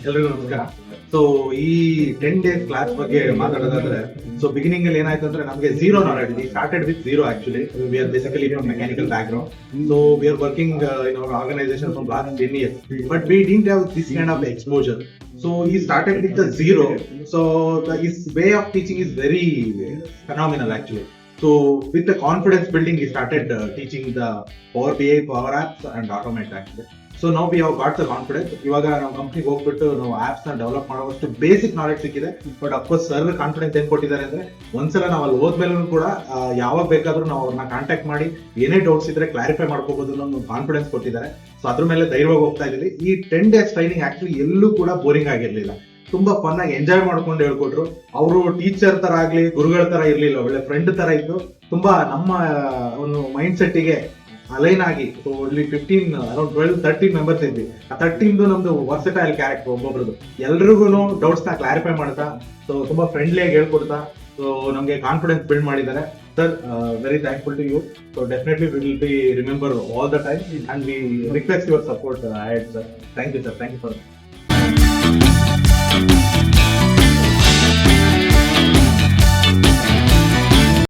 ಎಲ್ರಿಗೂ ನಮಸ್ಕಾರ. ಸೊ ಈ 10 ಡೇಸ್ ಕ್ಲಾಸ್ ಬಗ್ಗೆ ಮಾತಾಡೋದಾದ್ರೆ, ಸೊ ಬಿಗಿನಿಂಗ್ ಅಲ್ಲಿ ಏನಾಯ್ತು ಅಂದ್ರೆ ನಮಗೆ zero knowledge. We started with zero actually. We are basically from mechanical background. So we are working in our organisation from last 10 years, but we didn't have this kind of exposure. So he started with the zero. So his way of teaching is very phenomenal actually. So with the confidence building, he started teaching the Power BI, Power Apps and Automate actually. So ನಾವು we have got the confidence. ಇವಾಗ ನಾವು ಕಂಪ್ನಿಗೆ ಹೋಗ್ಬಿಟ್ಟು ನಾವು apps ನ develop ಮಾಡೋಷ್ಟು basic knowledge ಸಿಕ್ಕಿದೆ. But of course sir confidence ಏನ್ ಕೊಟ್ಟಿದ್ದಾರೆ ಅಂದ್ರೆ, ಒಂದ್ಸಲ ನಾವು ಅಲ್ಲಿ ಹೋದ್ಮೇಲೂ ಕೂಡ ಯಾವಾಗ ಬೇಕಾದ್ರೂ ನಾವು ಅವ್ರನ್ನ ಕಾಂಟ್ಯಾಕ್ಟ್ ಮಾಡಿ ಏನೇ ಡೌಟ್ಸ್ ಇದ್ರೆ ಕ್ಲಾರಿಫೈ ಮಾಡ್ಕೋಬಹುದು ಅನ್ನೋ ಒಂದು ಕಾನ್ಫಿಡೆನ್ಸ್ ಕೊಟ್ಟಿದ್ದಾರೆ. ಸೊ ಅದ್ರ ಮೇಲೆ ಧೈರ್ಯವಾಗಿ ಹೋಗ್ತಾ ಇದೀವಿ. ಈ 10 ಡೇಸ್ ಟ್ರೈನಿಂಗ್ ಆಕ್ಚುಲಿ ಎಲ್ಲೂ ಕೂಡ ಬೋರಿಂಗ್ ಆಗಿರ್ಲಿಲ್ಲ. ತುಂಬಾ ಫನ್ ಆಗಿ ಎಂಜಾಯ್ ಮಾಡ್ಕೊಂಡು ಹೇಳ್ಕೊಟ್ರು. ಅವರು ಟೀಚರ್ ತರ ಆಗ್ಲಿ, ಗುರುಗಳ ತರ ಇರ್ಲಿಲ್ಲ, ಒಳ್ಳೆ ಫ್ರೆಂಡ್ ತರ ಇದ್ದು ತುಂಬಾ ನಮ್ಮ ಒಂದು ಮೈಂಡ್ ಸೆಟ್ಗೆ ಅಲೈನ್ ಆಗಿ. ಸೊ ಇಲ್ಲಿ 15 ಅರೌಂಡ್ 12-13 ಮೆಂಬರ್ಸ್ ಇದ್ವಿ. ಆ 13 ನಮ್ದು ವರ್ಸಟೈಲ್ ಕ್ಯಾರೆಕ್ಟರ್ ಒಬ್ಬೊಬ್ರದ್ದು. ಎಲ್ರಿಗೂ ಡೌಟ್ಸ್ ನ ಕ್ಲಾರಿಫೈ ಮಾಡ್ತಾ, ಸೊ ತುಂಬಾ ಫ್ರೆಂಡ್ಲಿ ಆಗಿ ಹೇಳ್ಕೊಡ್ತಾ, ಸೊ ನಮ್ಗೆ ಕಾನ್ಫಿಡೆನ್ಸ್ ಬಿಲ್ಡ್ ಮಾಡಿದ್ದಾರೆ. Sir, very thankful to you. So definitely we will be remember all the time and we request your support. Sir, thank you sir, thank you for